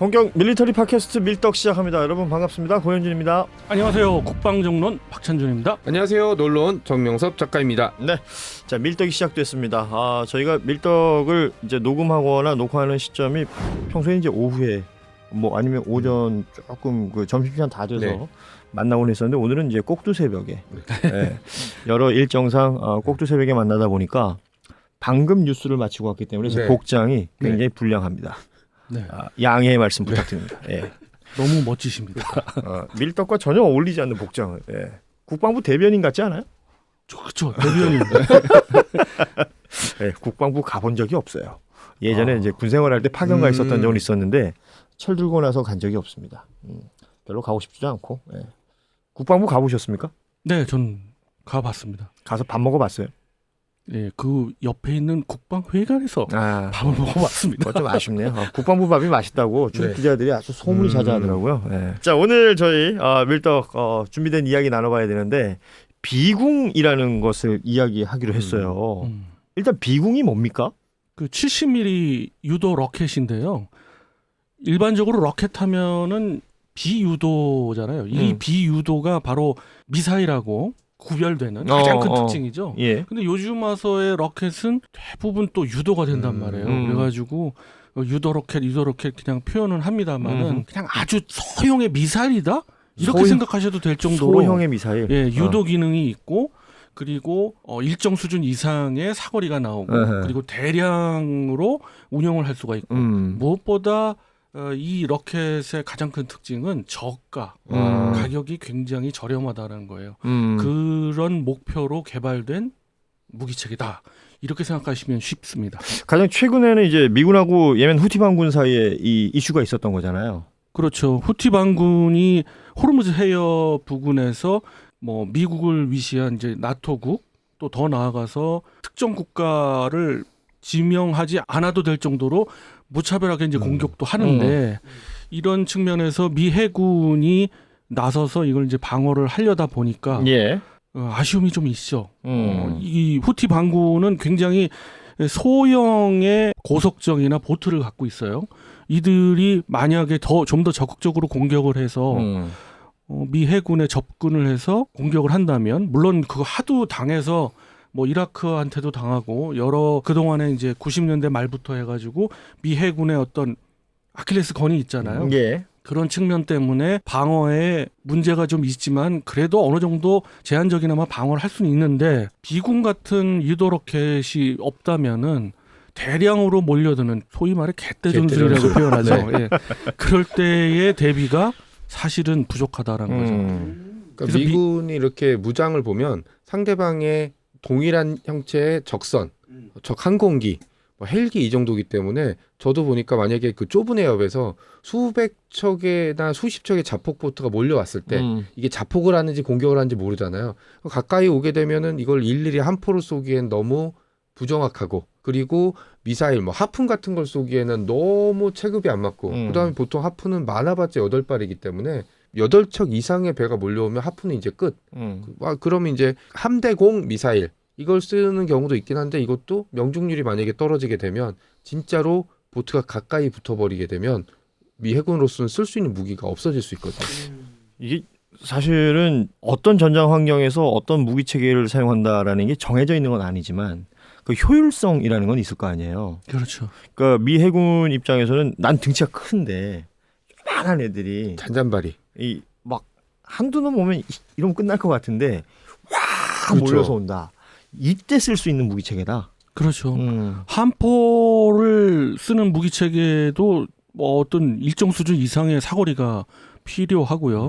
본격 밀리터리 팟캐스트 밀떡 시작합니다. 여러분 반갑습니다. 고현준입니다. 안녕하세요. 국방정론 박찬준입니다. 안녕하세요. 놀러온 정명섭 작가입니다. 네, 자 밀떡이 시작됐습니다. 저희가 밀떡을 이제 녹음하거나 녹화하는 시점이 평소에 이제 오후에 뭐 아니면 오전 조금 그 점심시간 다 돼서 네. 만나곤 했었는데 오늘은 이제 꼭두 새벽에 네, 여러 일정상 꼭두 새벽에 만나다 보니까 방금 뉴스를 마치고 왔기 때문에 제 네. 복장이 굉장히 불량합니다. 네. 양해의 말씀 부탁드립니다. 예. 너무 멋지십니다. 밀떡과 전혀 어울리지 않는 복장을. 예. 국방부 대변인 같지 않아요? 그렇죠. 대변인. 예, 국방부 가본 적이 없어요. 예전에 이제 군 생활할 때 파견가 있었던 적은 있었는데 철 들고 나서 간 적이 없습니다. 별로 가고 싶지도 않고. 예. 국방부 가보셨습니까? 네, 전 가봤습니다. 가서 밥 먹어봤어요. 예, 그 옆에 있는 국방회관에서 밥을 먹어봤습니다. 좀 아쉽네요. 국방부 밥이 맛있다고 준 네. 기자들이 아주 소문이 자자하더라고요. 예. 자, 오늘 저희 밀떡 준비된 이야기 나눠봐야 되는데 비궁이라는 것을 이야기하기로 했어요. 일단 비궁이 뭡니까? 그 70mm 유도 로켓인데요. 일반적으로 로켓 하면은 비유도잖아요. 이 비유도가 바로 미사일하고 구별되는 가장 큰 특징이죠. 예. 근데 요즘 와서의 로켓은 대부분 또 유도가 된단 말이에요. 그래가지고 유도 로켓 그냥 표현은 합니다만은 그냥 아주 소형의 미사일이다? 이렇게 생각하셔도 될 정도로 소형의 미사일. 예, 유도 기능이 있고 그리고 일정 수준 이상의 사거리가 나오고 그리고 대량으로 운영을 할 수가 있고 무엇보다 이 로켓의 가장 큰 특징은 저가, 가격이 굉장히 저렴하다는 거예요. 그런 목표로 개발된 무기체계다. 이렇게 생각하시면 쉽습니다. 가장 최근에는 이제 미군하고 예멘 후티 반군 사이에 이 이슈가 있었던 거잖아요. 그렇죠. 후티 반군이 호르무즈 해협 부근에서 뭐 미국을 위시한 이제 나토국 또 더 나아가서 특정 국가를 지명하지 않아도 될 정도로 무차별하게 이제 공격도 하는데 이런 측면에서 미 해군이 나서서 이걸 이제 방어를 하려다 보니까 예. 아쉬움이 좀 있죠. 이 후티 반군은 굉장히 소형의 고속정이나 보트를 갖고 있어요. 이들이 만약에 좀 더 적극적으로 공격을 해서 미 해군에 접근을 해서 공격을 한다면 물론 그거 하도 당해서 뭐 이라크한테도 당하고 여러 그동안에 이제 90년대 말부터 해가지고 미 해군의 어떤 아킬레스 건이 있잖아요. 예. 그런 측면 때문에 방어에 문제가 좀 있지만 그래도 어느 정도 제한적이나마 방어를 할 수는 있는데 비군 같은 유도 로켓이 없다면은 대량으로 몰려드는 소위 말해 개떼전술이라고 표현하죠. 네. 예. 그럴 때의 대비가 사실은 부족하다라는 거죠. 그러니까 미군이 이렇게 무장을 보면 상대방의 동일한 형체의 적선, 적 항공기, 뭐 헬기 이 정도기 때문에 저도 보니까 만약에 그 좁은 해협에서 수백 척이나 수십 척의 자폭보트가 몰려왔을 때 이게 자폭을 하는지 공격을 하는지 모르잖아요. 가까이 오게 되면은 이걸 일일이 한 포를 쏘기엔 너무 부정확하고 그리고 미사일 뭐 하푼 같은 걸 쏘기에는 너무 체급이 안 맞고 그다음에 보통 하푼은 많아봤자 8발이기 때문에 8척 이상의 배가 몰려오면 하푼은 이제 끝. 그러면 이제 함대공 미사일 이걸 쓰는 경우도 있긴 한데 이것도 명중률이 만약에 떨어지게 되면 진짜로 보트가 가까이 붙어버리게 되면 미 해군으로서는 쓸 수 있는 무기가 없어질 수 있거든요. 이게 사실은 어떤 전장 환경에서 어떤 무기 체계를 사용한다라는 게 정해져 있는 건 아니지만 그 효율성이라는 건 있을 거 아니에요. 그렇죠. 그러니까 미 해군 입장에서는 난 등치가 큰데 조그만한 애들이 잔잔바리. 이 막 한두 놈 오면 이러면 끝날 것 같은데 와 그렇죠. 몰려서 온다. 이때 쓸 수 있는 무기 체계다. 그렇죠. 함포를 쓰는 무기 체계도 뭐 어떤 일정 수준 이상의 사거리가 필요하고요.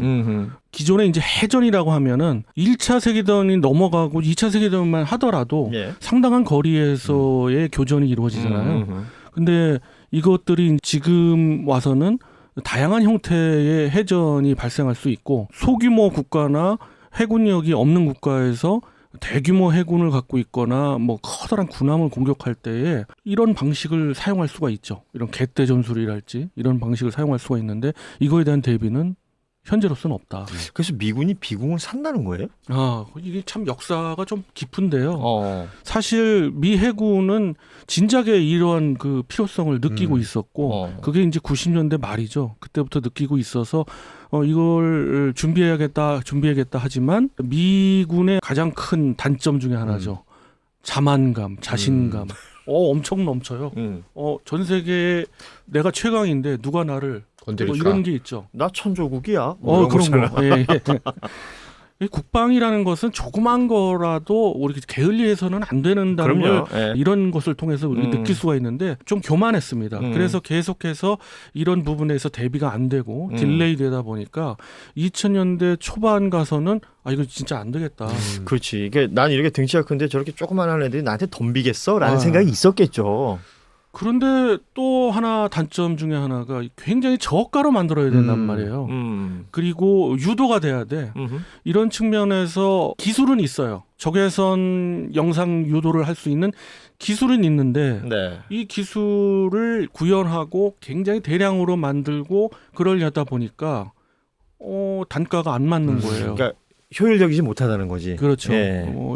기존에 이제 해전이라고 하면은 1차 세계대전이 넘어가고 2차 세계대전만 하더라도 예. 상당한 거리에서의 교전이 이루어지잖아요. 근데 이것들이 지금 와서는 다양한 형태의 해전이 발생할 수 있고 소규모 국가나 해군력이 없는 국가에서 대규모 해군을 갖고 있거나 뭐 커다란 군함을 공격할 때에 이런 방식을 사용할 수가 있죠. 이런 개떼 전술이랄지 이런 방식을 사용할 수가 있는데 이거에 대한 대비는 현재로서는 없다. 그래서 미군이 비공을 산다는 거예요? 이게 참 역사가 좀 깊은데요. 어. 사실 미 해군은 진작에 이러한 그 필요성을 느끼고 있었고 그게 이제 90년대 말이죠. 그때부터 느끼고 있어서 이걸 준비해야겠다 하지만 미군의 가장 큰 단점 중에 하나죠. 자만감, 자신감. 엄청 넘쳐요. 전 세계에 내가 최강인데 누가 나를 건드릴까? 이런 게 있죠. 나 천조국이야. 그런 거. 예. 이 국방이라는 것은 조그만 거라도 우리 게을리해서는 안 된다는 걸 이런 것을 통해서 우리 느낄 수가 있는데 좀 교만했습니다. 그래서 계속해서 이런 부분에서 대비가 안 되고 딜레이 되다 보니까 2000년대 초반 가서는 이거 진짜 안 되겠다. 그렇지. 이게 난 이렇게 등치가 큰데 저렇게 조그만한 애들이 나한테 덤비겠어? 라는 생각이 있었겠죠. 그런데 또 하나 단점 중에 하나가 굉장히 저가로 만들어야 된단 말이에요. 그리고 유도가 돼야 돼. 이런 측면에서 기술은 있어요. 적외선 영상 유도를 할 수 있는 기술은 있는데 이 기술을 구현하고 굉장히 대량으로 만들고 그러려다 보니까 단가가 안 맞는 거예요. 그러니까 효율적이지 못하다는 거지. 그렇죠.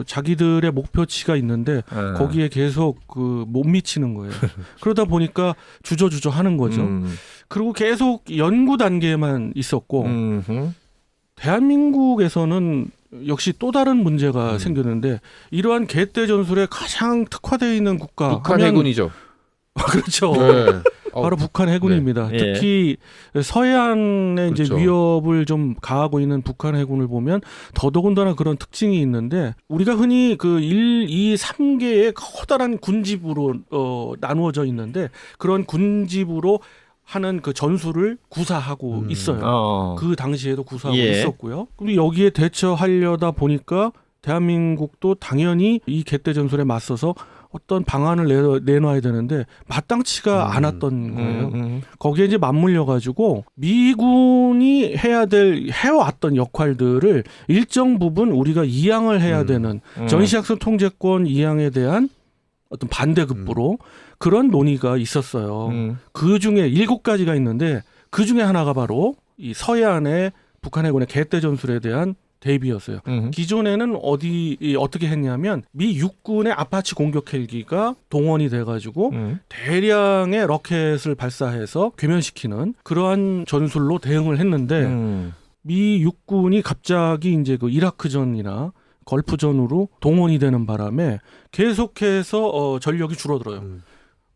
자기들의 목표치가 있는데 거기에 계속 못 미치는 거예요. 그러다 보니까 주저주저 하는 거죠. 그리고 계속 연구 단계에만 있었고 대한민국에서는 역시 또 다른 문제가 생겼는데 이러한 개떼 전술에 가장 특화되어 있는 국가 북한 해군이죠. 그렇죠. 네. 바로 북한 해군입니다. 특히 서해안에 그렇죠. 이제 위협을 좀 가하고 있는 북한 해군을 보면 더더군다나 그런 특징이 있는데 우리가 흔히 그 1, 2, 3개의 커다란 군집으로 나누어져 있는데 그런 군집으로 하는 그 전술을 구사하고 있어요. 그 당시에도 구사하고 있었고요. 그리고 여기에 대처하려다 보니까 대한민국도 당연히 이 개떼 전술에 맞서서 어떤 방안을 내놔야 되는데 마땅치가 않았던 거예요. 거기에 이제 맞물려 가지고 미군이 해왔던 역할들을 일정 부분 우리가 이양을 해야 되는 전시학습 통제권 이양에 대한 어떤 반대급부로 그런 논의가 있었어요. 그 중에 7가지가 있는데 그 중에 하나가 바로 이 서해안의 북한 해군의 개떼 전술에 대한 대비였어요. 기존에는 어떻게 했냐면 미 육군의 아파치 공격 헬기가 동원이 돼가지고 대량의 로켓을 발사해서 괴면시키는 그러한 전술로 대응을 했는데 미 육군이 갑자기 이제 그 이라크전이나 걸프전으로 동원이 되는 바람에 계속해서 전력이 줄어들어요.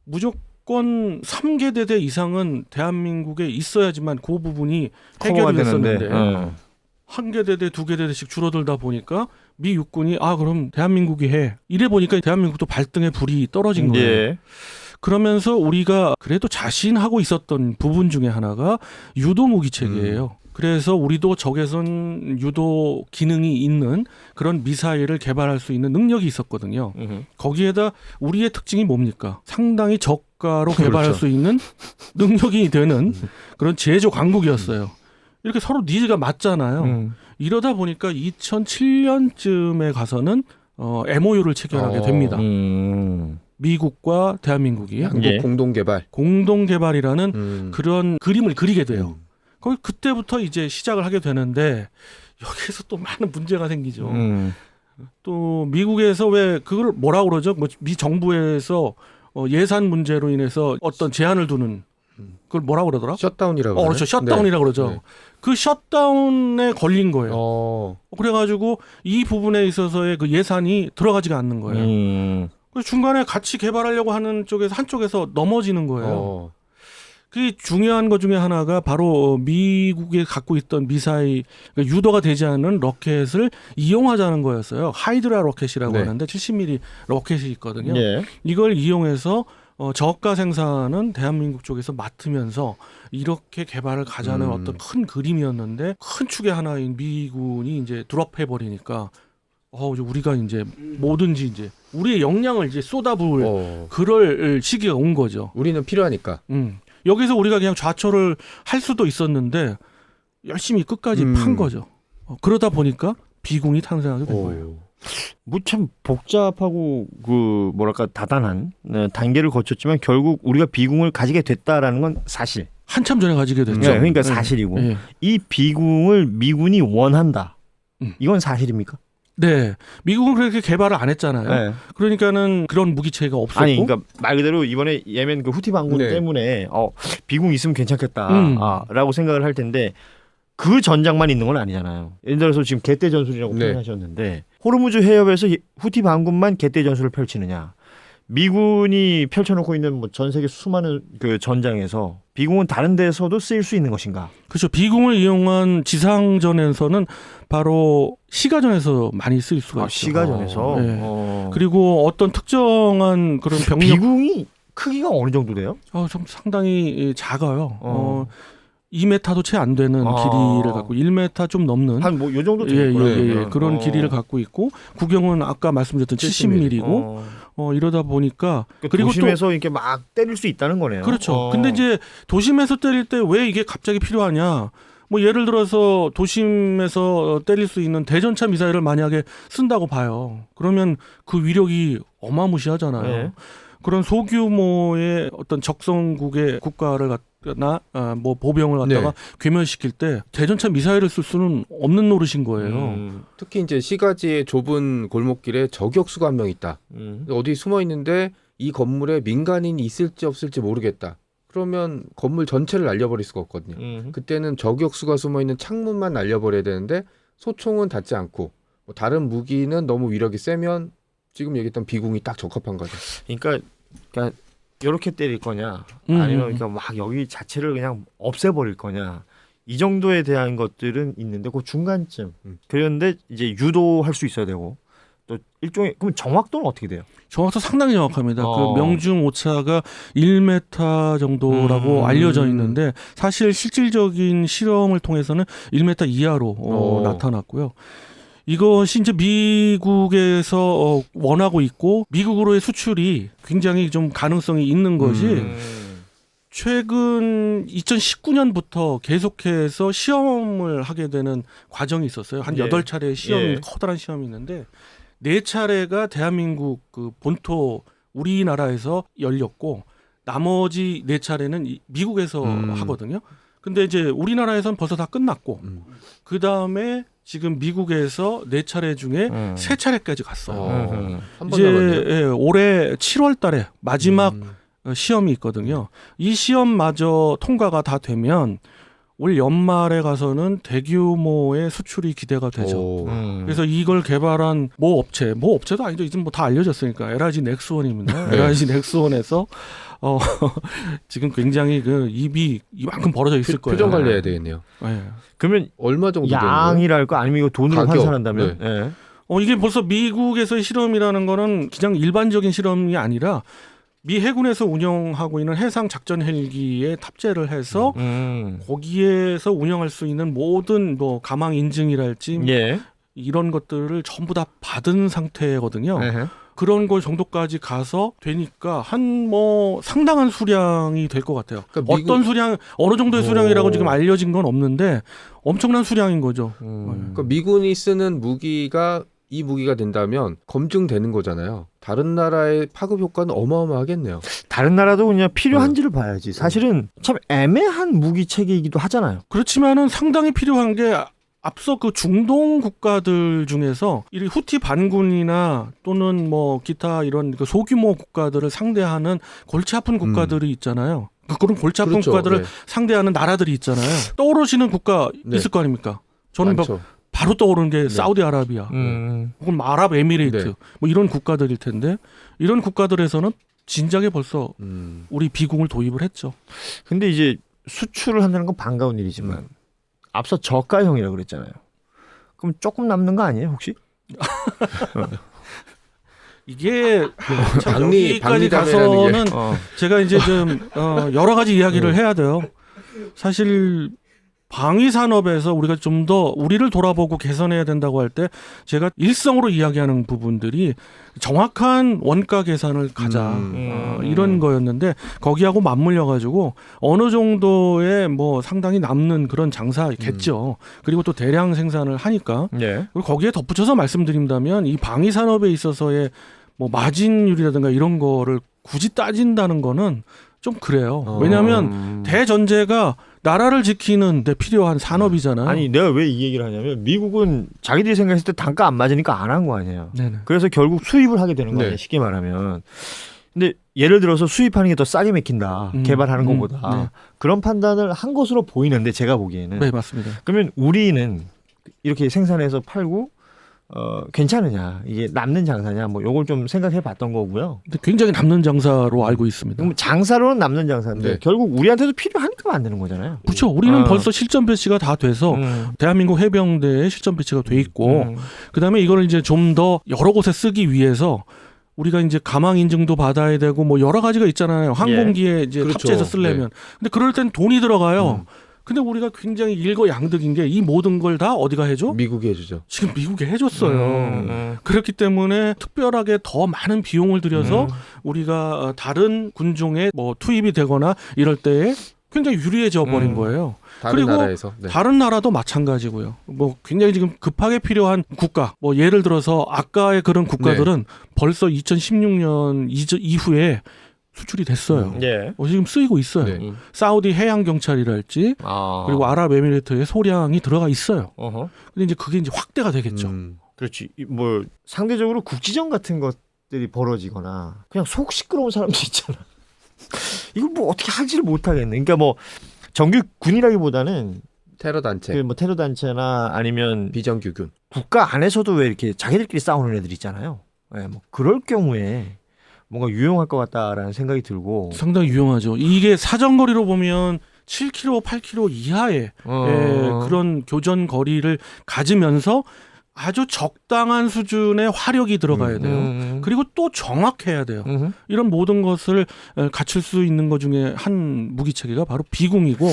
무조건 3개 대대 이상은 대한민국에 있어야지만 그 부분이 해결이 됐었는데 1개 대대, 2개 대대씩 줄어들다 보니까 미 육군이 그럼 대한민국이 해. 이래 보니까 대한민국도 발등에 불이 떨어진 거예요. 그러면서 우리가 그래도 자신하고 있었던 부분 중에 하나가 유도 무기 체계예요. 그래서 우리도 적외선 유도 기능이 있는 그런 미사일을 개발할 수 있는 능력이 있었거든요. 거기에다 우리의 특징이 뭡니까? 상당히 저가로 개발할 그렇죠. 수 있는 능력이 되는 그런 제조 강국이었어요. 이렇게 서로 니즈가 맞잖아요. 이러다 보니까 2007년쯤에 가서는 MOU를 체결하게 됩니다. 미국과 대한민국이 양국 공동개발이라는 그런 그림을 그리게 돼요. 그때부터 이제 시작을 하게 되는데 여기에서 또 많은 문제가 생기죠. 또 미국에서 왜 그걸 뭐라고 그러죠? 미 정부에서 예산 문제로 인해서 어떤 제한을 두는 그걸 뭐라고 그러더라? 셧다운이라고 그렇죠. 셧다운이라고 그러죠. 네. 그 셧다운에 걸린 거예요. 그래가지고 이 부분에 있어서의 그 예산이 들어가지가 않는 거예요. 그래서 중간에 같이 개발하려고 하는 쪽에서 한쪽에서 넘어지는 거예요. 그 중요한 것 중에 하나가 바로 미국이 갖고 있던 미사일, 그러니까 유도가 되지 않은 로켓을 이용하자는 거였어요. 하이드라 로켓이라고 하는데 70mm 로켓이 있거든요. 이걸 이용해서 저가 생산은 대한민국 쪽에서 맡으면서 이렇게 개발을 가자는 어떤 큰 그림이었는데 큰 축의 하나인 미군이 이제 드롭해 버리니까 우리가 이제 뭐든지 이제 우리의 역량을 이제 쏟아부을 그럴 시기가 온 거죠. 우리는 필요하니까. 여기서 우리가 그냥 좌초를 할 수도 있었는데 열심히 끝까지 판 거죠. 그러다 보니까 비공이 탄생하게 된 거예요. 참 복잡하고 다단한 단계를 거쳤지만 결국 우리가 비공을 가지게 됐다라는 건 사실. 한참 전에 가지게 됐죠. 네, 그러니까 사실이고 예. 이 비궁을 미군이 원한다. 이건 사실입니까? 네, 미국은 그렇게 개발을 안 했잖아요. 네. 그러니까는 그런 무기체가 없었고. 아니, 그러니까 말 그대로 이번에 예멘 그 후티 반군 네. 때문에 비궁 있으면 괜찮겠다라고 생각을 할 텐데 그 전장만 있는 건 아니잖아요. 예를 들어서 지금 개떼 전술이라고 네. 표현하셨는데 호르무즈 해협에서 후티 반군만 개떼 전술을 펼치느냐? 미군이 펼쳐놓고 있는 뭐 전 세계 수많은 그 전장에서 비궁은 다른 데서도 쓰일 수 있는 것인가? 그렇죠. 비궁을 이용한 지상전에서는 바로 시가전에서 많이 쓰일 수가 있죠. 시가전에서. 네. 그리고 어떤 특정한 그런 병력 비궁이 크기가 어느 정도 돼요? 좀 상당히 작아요. 2m도 채 안 되는 길이를 갖고 1m 좀 넘는 한 뭐 요 정도 예, 되겠구나. 그런 길이를 갖고 있고 구경은 아까 말씀드렸던 70mm고 이러다 보니까 그리고 도심에서 이렇게 막 때릴 수 있다는 거네요. 그렇죠. 근데 이제 도심에서 때릴 때 왜 이게 갑자기 필요하냐? 뭐 예를 들어서 도심에서 때릴 수 있는 대전차 미사일을 만약에 쓴다고 봐요. 그러면 그 위력이 어마무시하잖아요. 네. 그런 소규모의 어떤 적성국의 국가를 갖거나 뭐 보병을 갖다가 네. 괴멸시킬 때 대전차 미사일을 쓸 수는 없는 노릇인 거예요. 특히 이제 시가지의 좁은 골목길에 저격수가 한 명 있다. 어디 숨어 있는데 이 건물에 민간인이 있을지 없을지 모르겠다. 그러면 건물 전체를 날려버릴 수가 없거든요. 그때는 저격수가 숨어 있는 창문만 날려버려야 되는데 소총은 닿지 않고 뭐 다른 무기는 너무 위력이 세면 지금 얘기했던 비궁이 딱 적합한 거죠. 그러니까 이렇게 때릴 거냐, 아니면 그러니까 막 여기 자체를 그냥 없애버릴 거냐. 이 정도에 대한 것들은 있는데 그 중간쯤. 그런데 이제 유도할 수 있어야 되고 또 일종의 그럼 정확도는 어떻게 돼요? 정확도 상당히 정확합니다. 그 명중 오차가 1m 정도라고 알려져 있는데 사실 실질적인 실험을 통해서는 1m 이하로 나타났고요. 이것이 이제 미국에서 원하고 있고 미국으로의 수출이 굉장히 좀 가능성이 있는 것이 최근 2019년부터 계속해서 시험을 하게 되는 과정이 있었어요. 한 8차례의 시험이 커다란 시험이 있는데 4차례가 대한민국 그 본토 우리나라에서 열렸고 나머지 4차례는 미국에서 하거든요. 근데 이제 우리나라에선 벌써 다 끝났고 그다음에 지금 미국에서 4차례 중에 3차례까지 갔어요. 이제 올해 7월 달에 마지막 시험이 있거든요. 이 시험마저 통과가 다 되면 올 연말에 가서는 대규모의 수출이 기대가 되죠. 그래서 이걸 개발한 모 업체도 아니죠. 이제 뭐 다 알려졌으니까 LIG 넥스원입니다. LIG 넥스원에서 지금 굉장히 그 입이 이만큼 벌어져 있을 거예요. 표정 관리해야 되겠네요. 네. 그러면 얼마 정도 되는 거예요? 양이랄까 아니면 이거 돈으로 가격. 환산한다면? 네. 네. 이게 벌써 미국에서의 실험이라는 거는 그냥 일반적인 실험이 아니라 미 해군에서 운영하고 있는 해상 작전 헬기에 탑재를 해서 거기에서 운영할 수 있는 모든 뭐 가망 인증이랄지 이런 것들을 전부 다 받은 상태거든요. 그런 거 정도까지 가서 되니까 한 뭐 상당한 수량이 될 것 같아요. 그러니까 어떤 수량, 어느 정도의 수량이라고 지금 알려진 건 없는데 엄청난 수량인 거죠. 그러니까 미군이 쓰는 무기가 이 무기가 된다면 검증되는 거잖아요. 다른 나라의 파급 효과는 어마어마하겠네요. 다른 나라도 그냥 필요한지를 봐야지. 사실은 참 애매한 무기 체계이기도 하잖아요. 그렇지만은 상당히 필요한 게 앞서 그 중동 국가들 중에서 이 후티 반군이나 또는 뭐 기타 이런 그 소규모 국가들을 상대하는 골치 아픈 국가들이 있잖아요. 그런 골치 아픈 국가들을 상대하는 나라들이 있잖아요. 떠오르시는 국가 있을 거 아닙니까? 저는 바로 떠오르는 게 사우디아라비아, 혹은 아랍에미레이트 뭐 이런 국가들일 텐데 이런 국가들에서는 진작에 벌써 우리 비궁을 도입을 했죠. 근데 이제 수출을 한다는 건 반가운 일이지만 앞서 저가형이라고 그랬잖아요. 그럼 조금 남는 거 아니에요, 혹시? 이게 참 여기까지 가서는 제가 이제 좀 여러 가지 이야기를 해야 돼요. 사실 방위 산업에서 우리가 좀 더 우리를 돌아보고 개선해야 된다고 할 때 제가 일성으로 이야기하는 부분들이 정확한 원가 계산을 가자 이런 거였는데 거기하고 맞물려 가지고 어느 정도의 뭐 상당히 남는 그런 장사겠죠. 그리고 또 대량 생산을 하니까 그리고 거기에 덧붙여서 말씀드린다면 이 방위 산업에 있어서의 뭐 마진율이라든가 이런 거를 굳이 따진다는 거는 좀 그래요. 왜냐하면 대전제가 나라를 지키는 데 필요한 산업이잖아요. 아니 내가 왜 이 얘기를 하냐면 미국은 자기들이 생각했을 때 단가 안 맞으니까 안 한 거 아니에요. 네네. 그래서 결국 수입을 하게 되는 거 아니에요. 네. 쉽게 말하면. 근데 예를 들어서 수입하는 게 더 싸게 맥힌다. 개발하는 것보다. 네. 그런 판단을 한 것으로 보이는데 제가 보기에는. 네, 맞습니다. 그러면 우리는 이렇게 생산해서 팔고 괜찮으냐. 이게 남는 장사냐. 뭐 요걸 좀 생각해 봤던 거고요. 근데 굉장히 남는 장사로 알고 있습니다. 그럼 장사로는 남는 장사인데 네. 결국 우리한테도 필요하니까 만드는 거잖아요. 그렇죠. 우리는 어. 벌써 실전 배치가 다 돼서 대한민국 해병대에 실전 배치가 돼 있고 그다음에 이거를 이제 좀 더 여러 곳에 쓰기 위해서 우리가 이제 가망 인증도 받아야 되고 뭐 여러 가지가 있잖아요. 항공기에 이제 그렇죠. 탑재해서 쓰려면. 근데 그럴 땐 돈이 들어가요. 근데 우리가 굉장히 일거양득인 게 이 모든 걸 다 어디가 해줘? 미국이 해주죠. 지금 미국에 해줬어요. 그렇기 때문에 특별하게 더 많은 비용을 들여서 우리가 다른 군종에 뭐 투입이 되거나 이럴 때에 굉장히 유리해져 버린 거예요. 다른 그리고 나라에서. 네. 다른 나라도 마찬가지고요. 뭐 굉장히 지금 급하게 필요한 국가, 뭐 예를 들어서 아까의 그런 국가들은 벌써 2016년 이후에 수출이 됐어요. 예. 지금 쓰이고 있어요. 네. 사우디 해양 경찰이랄지 아. 그리고 아랍에미리트의 소량이 들어가 있어요. 어허. 근데 이제 그게 이제 확대가 되겠죠. 그렇지. 뭐 상대적으로 국지전 같은 것들이 벌어지거나 그냥 속 시끄러운 사람들 있잖아. 이걸 뭐 어떻게 하지를 못하겠네. 그러니까 뭐 정규 군이라기보다는 테러 단체, 그 뭐 테러 단체나 아니면 비정규군. 국가 안에서도 왜 이렇게 자기들끼리 싸우는 애들 있잖아요. 예, 뭐 그럴 경우에 뭔가 유용할 것 같다라는 생각이 들고. 상당히 유용하죠. 이게 사정거리로 보면 7km, 8km 이하의 그런 교전 거리를 가지면서 아주 적당한 수준의 화력이 들어가야 돼요. 그리고 또 정확해야 돼요. 이런 모든 것을 갖출 수 있는 것 중에 한 무기체계가 바로 비궁이고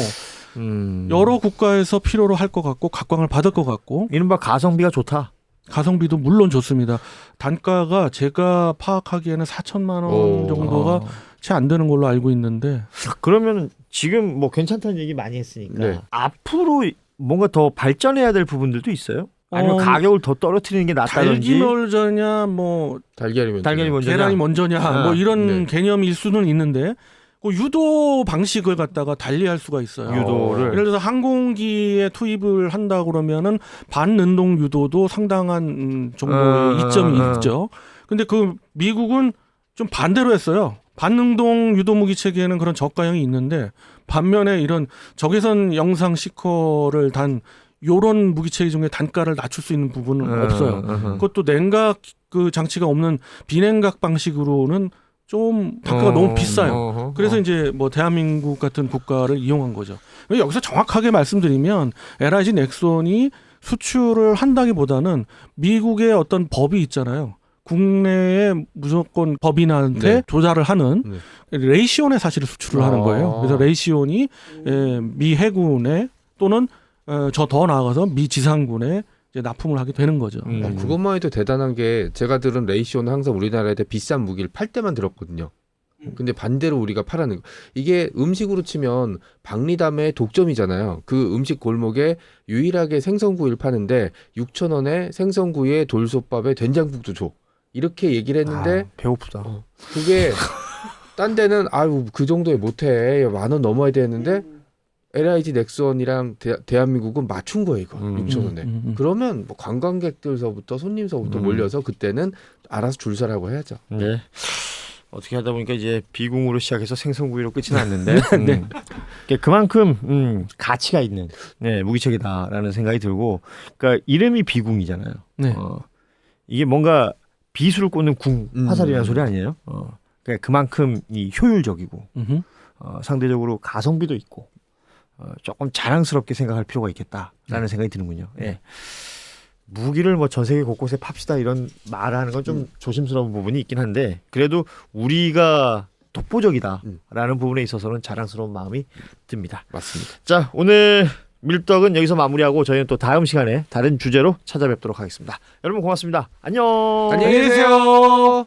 여러 국가에서 필요로 할 것 같고 각광을 받을 것 같고 이른바 가성비가 좋다. 가성비도 물론 좋습니다. 단가가 제가 파악하기에는 4천만 원 정도가 채 안 되는 걸로 알고 있는데 그러면 지금 뭐 괜찮다는 얘기 많이 했으니까 네. 앞으로 뭔가 더 발전해야 될 부분들도 있어요? 아니면 가격을 더 떨어뜨리는 게 낫다든지 달기 먼저냐 뭐 달걀이 먼저. 달걀이 먼저냐? 계란이 먼저냐 뭐 이런 네. 개념일 수는 있는데 그 유도 방식을 갖다가 달리할 수가 있어요. 유도를 예를 들어서 항공기에 투입을 한다 그러면은 반능동 유도도 상당한 정도의 이점이 있죠. 근데 그 미국은 좀 반대로 했어요. 반능동 유도 무기 체계에는 그런 저가형이 있는데 반면에 이런 적외선 영상 시커를 단 요런 무기 체계 중에 단가를 낮출 수 있는 부분은 없어요. 그것도 냉각 그 장치가 없는 비냉각 방식으로는 좀 단가가 너무 비싸요. 그래서 이제 뭐 대한민국 같은 국가를 이용한 거죠. 여기서 정확하게 말씀드리면 LIG 넥슨이 수출을 한다기보다는 미국의 어떤 법이 있잖아요. 국내에 무조건 법인한테 네. 조달을 하는 레이시온에 사실 수출을 하는 거예요. 그래서 레이시온이 미 해군에 또는 저 더 나아가서 미 지상군에 이제 납품을 하게 되는 거죠. 그것만 해도 대단한 게 제가 들은 레이시오는 항상 우리나라에 비싼 무기를 팔 때만 들었거든요. 근데 반대로 우리가 팔아는 거. 이게 음식으로 치면 박리담의 독점이잖아요. 그 음식 골목에 유일하게 생선구이를 파는데 6,000원에 생선구이에 돌솥밥에 된장국도 줘. 이렇게 얘기를 했는데 배고프다. 그게 딴 데는 아유 그 정도에 못해 10,000원 넘어야 되는데 LIG 넥슨이랑 대한민국은 맞춘 거예요 이거 6,000원에. 그러면 뭐 관광객들서부터 손님서부터 몰려서 그때는 알아서 줄 서라고 해야죠. 네. 어떻게 하다 보니까 이제 비궁으로 시작해서 생선구이로 끝이 났는데 네. 그만큼 가치가 있는 무기체계다라는 생각이 들고, 그러니까 이름이 비궁이잖아요. 네. 이게 뭔가 비수를 꽂는 궁 화살이라는 소리 아니에요? 그러니까 그만큼 이 효율적이고 상대적으로 가성비도 있고 조금 자랑스럽게 생각할 필요가 있겠다라는 생각이 드는군요. 예. 무기를 뭐 전 세계 곳곳에 팝시다 이런 말하는 건 좀 조심스러운 부분이 있긴 한데 그래도 우리가 독보적이다라는 부분에 있어서는 자랑스러운 마음이 듭니다. 맞습니다. 자, 오늘 밀떡은 여기서 마무리하고 저희는 또 다음 시간에 다른 주제로 찾아뵙도록 하겠습니다. 여러분 고맙습니다. 안녕. 안녕히 계세요.